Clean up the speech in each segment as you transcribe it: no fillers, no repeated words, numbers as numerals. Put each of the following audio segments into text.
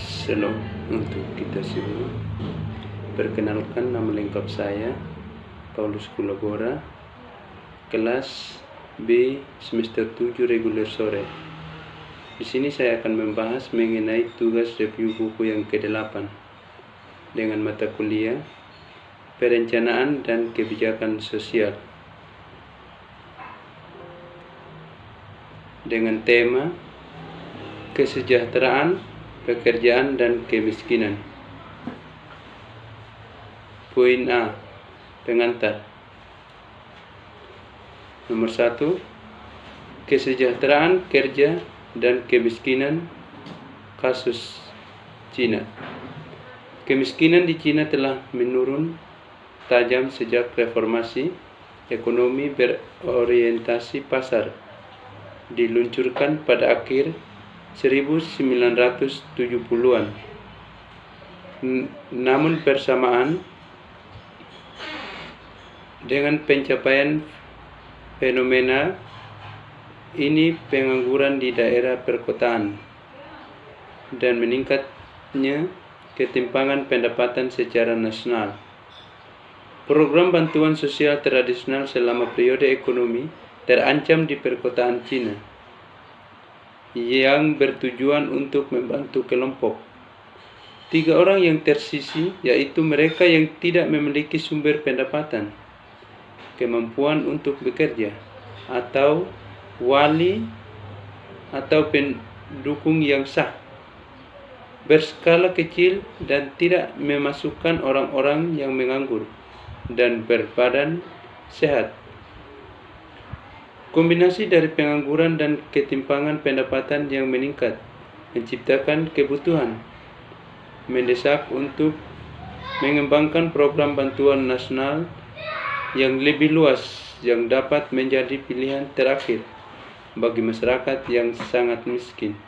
Shalom untuk kita semua. Perkenalkan, nama lengkap saya Paulus Kulabora, kelas B semester 7 reguler sore. Di sini saya akan membahas mengenai tugas review buku yang ke-8 dengan mata kuliah Perencanaan dan Kebijakan Sosial dengan tema Kesejahteraan, Pekerjaan dan Kemiskinan. Poin A, pengantar. Nomor 1, kesejahteraan kerja dan kemiskinan kasus Cina. Kemiskinan di Cina telah menurun tajam sejak reformasi ekonomi berorientasi pasar diluncurkan pada akhir 1970-an. Namun bersamaan dengan pencapaian fenomena ini, pengangguran di daerah perkotaan dan meningkatnya ketimpangan pendapatan secara nasional. Program bantuan sosial tradisional selama periode ekonomi terancam di perkotaan Cina yang bertujuan untuk membantu kelompok 3 orang yang tersisih, yaitu mereka yang tidak memiliki sumber pendapatan, kemampuan untuk bekerja, atau wali atau pendukung yang sah, berskala kecil dan tidak memasukkan orang-orang yang menganggur dan berbadan sehat. Kombinasi dari pengangguran dan ketimpangan pendapatan yang meningkat menciptakan kebutuhan mendesak untuk mengembangkan program bantuan nasional yang lebih luas yang dapat menjadi pilihan terakhir bagi masyarakat yang sangat miskin.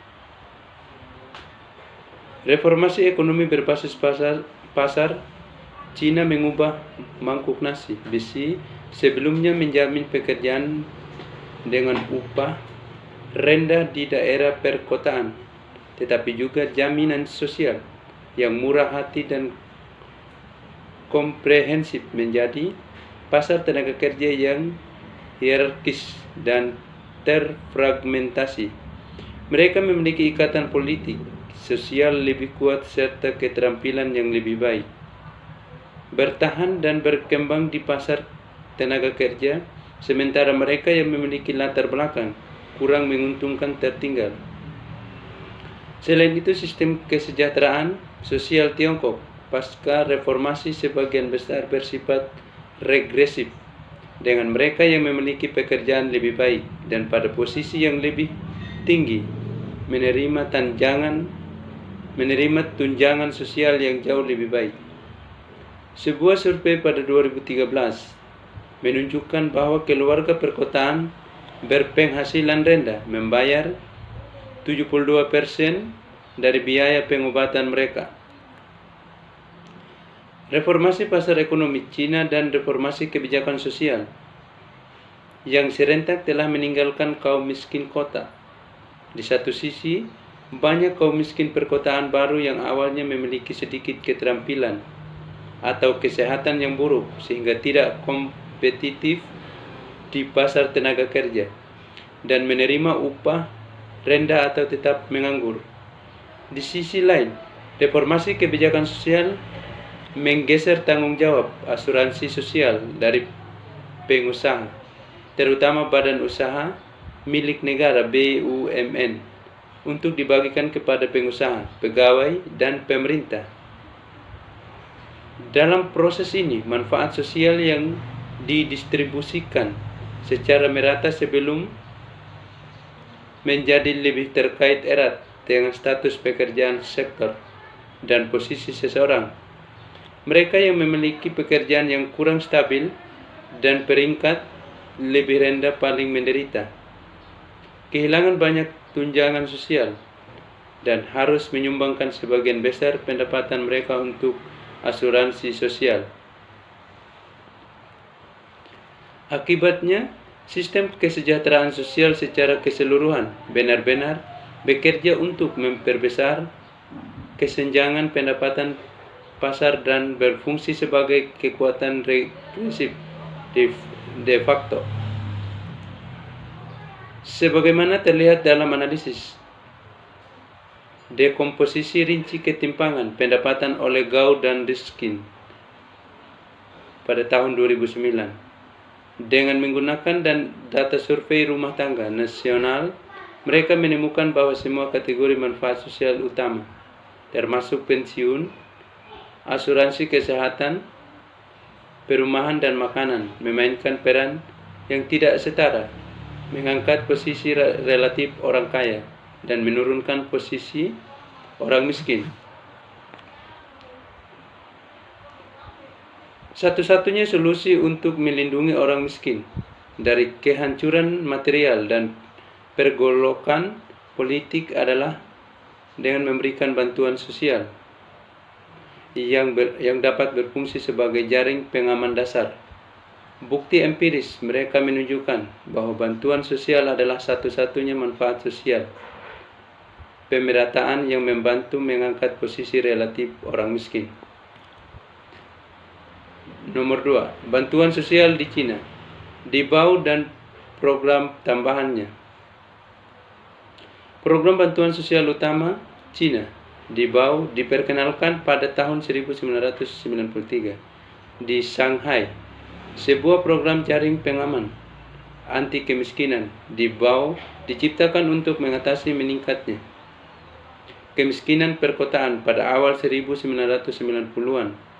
Reformasi ekonomi berbasis pasar Cina mengubah mangkuk nasi besi sebelumnya menjamin pekerjaan dengan upah rendah di daerah perkotaan, tetapi juga jaminan sosial yang murah hati dan komprehensif menjadi pasar tenaga kerja yang hierarkis dan terfragmentasi. Mereka memiliki ikatan politik, sosial lebih kuat serta keterampilan yang lebih baik. Bertahan dan berkembang di pasar tenaga kerja, sementara mereka yang memiliki latar belakang kurang menguntungkan tertinggal. Selain itu, sistem kesejahteraan sosial Tiongkok pasca reformasi sebagian besar bersifat regresif, dengan mereka yang memiliki pekerjaan lebih baik dan pada posisi yang lebih tinggi menerima tunjangan sosial yang jauh lebih baik. Sebuah survei pada 2013 menunjukkan bahwa keluarga perkotaan berpenghasilan rendah membayar 72% dari biaya pengobatan mereka. Reformasi pasar ekonomi Cina dan reformasi kebijakan sosial yang serentak telah meninggalkan kaum miskin kota. Di satu sisi, banyak kaum miskin perkotaan baru yang awalnya memiliki sedikit keterampilan atau kesehatan yang buruk sehingga tidak kompetitif di pasar tenaga kerja dan menerima upah rendah atau tetap menganggur. Di sisi lain, reformasi kebijakan sosial menggeser tanggung jawab asuransi sosial dari pengusaha, terutama badan usaha milik negara BUMN, untuk dibagikan kepada pengusaha, pegawai, dan pemerintah. Dalam proses ini, manfaat sosial yang didistribusikan secara merata sebelum menjadi lebih terkait erat dengan status pekerjaan sektor dan posisi seseorang. Mereka yang memiliki pekerjaan yang kurang stabil dan peringkat lebih rendah paling menderita, kehilangan banyak tunjangan sosial, dan harus menyumbangkan sebagian besar pendapatan mereka untuk asuransi sosial. Akibatnya, sistem kesejahteraan sosial secara keseluruhan benar-benar bekerja untuk memperbesar kesenjangan pendapatan pasar dan berfungsi sebagai kekuatan regresif de facto. Sebagaimana terlihat dalam analisis dekomposisi rinci ketimpangan pendapatan oleh Gao dan Riskin pada tahun 2009 dengan menggunakan data survei rumah tangga nasional, mereka menemukan bahwa semua kategori manfaat sosial utama, termasuk pensiun, asuransi kesehatan, perumahan dan makanan, memainkan peran yang tidak setara, mengangkat posisi relatif orang kaya dan menurunkan posisi orang miskin. Satu-satunya solusi untuk melindungi orang miskin dari kehancuran material dan pergolakan politik adalah dengan memberikan bantuan sosial yang dapat berfungsi sebagai jaring pengaman dasar. Bukti empiris mereka menunjukkan bahwa bantuan sosial adalah satu-satunya manfaat sosial pemerataan yang membantu mengangkat posisi relatif orang miskin. Nomor 2, bantuan sosial di Cina, di BAU dan program tambahannya. Program bantuan sosial utama Cina di BAU diperkenalkan pada tahun 1993 di Shanghai. Sebuah program jaring pengaman anti kemiskinan di BAU diciptakan untuk mengatasi meningkatnya kemiskinan perkotaan pada awal 1990-an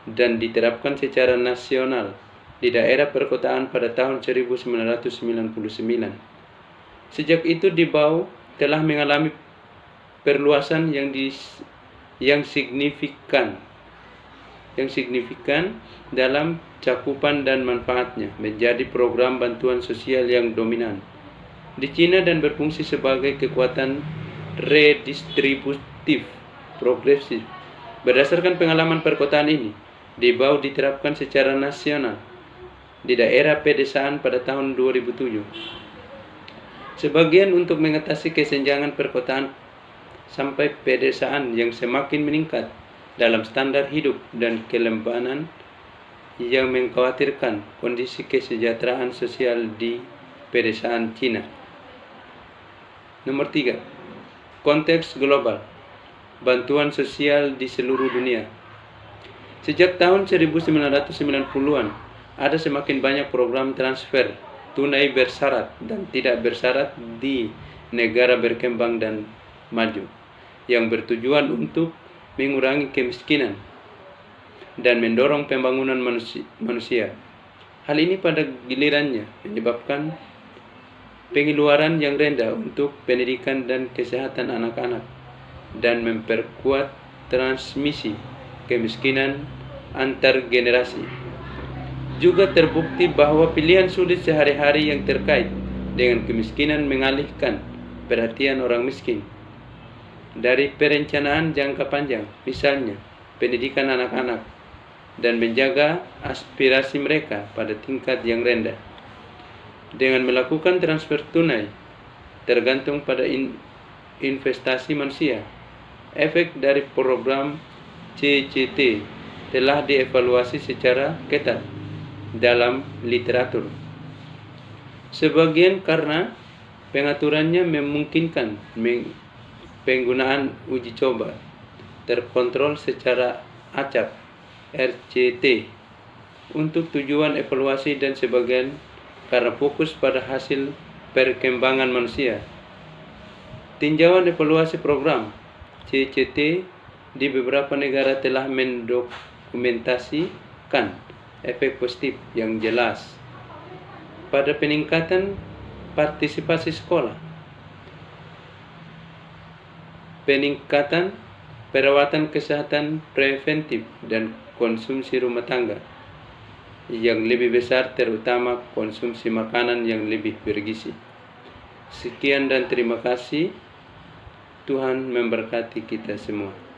dan diterapkan secara nasional di daerah perkotaan pada tahun 1999. Sejak itu di BAU telah mengalami perluasan yang signifikan dalam cakupan dan manfaatnya menjadi program bantuan sosial yang dominan di Cina dan berfungsi sebagai kekuatan redistributif progresif. Berdasarkan pengalaman perkotaan ini, di BAU diterapkan secara nasional di daerah pedesaan pada tahun 2007. Sebagian untuk mengatasi kesenjangan perkotaan sampai pedesaan yang semakin meningkat dalam standar hidup dan kelembanan yang mengkhawatirkan kondisi kesejahteraan sosial di pedesaan Cina. Nomor 3, konteks global, bantuan sosial di seluruh dunia. Sejak tahun 1990-an, ada semakin banyak program transfer tunai bersyarat dan tidak bersyarat di negara berkembang dan maju yang bertujuan untuk mengurangi kemiskinan dan mendorong pembangunan manusia. Hal ini pada gilirannya menyebabkan pengeluaran yang rendah untuk pendidikan dan kesehatan anak-anak dan memperkuat transmisi kemiskinan antar generasi. Juga terbukti bahwa pilihan sulit sehari-hari yang terkait dengan kemiskinan mengalihkan perhatian orang miskin dari perencanaan jangka panjang, misalnya pendidikan anak-anak, dan menjaga aspirasi mereka pada tingkat yang rendah. Dengan melakukan transfer tunai tergantung pada investasi manusia, efek dari program CCT telah dievaluasi secara ketat dalam literatur. Sebagian karena pengaturannya memungkinkan penggunaan uji coba terkontrol secara acak RCT untuk tujuan evaluasi, dan sebagian karena fokus pada hasil perkembangan manusia. Tinjauan evaluasi program CCT di beberapa negara telah mendokumentasikan efek positif yang jelas pada peningkatan partisipasi sekolah, peningkatan perawatan kesehatan preventif, dan konsumsi rumah tangga yang lebih besar, terutama konsumsi makanan yang lebih bergizi. Sekian dan terima kasih. Tuhan memberkati kita semua.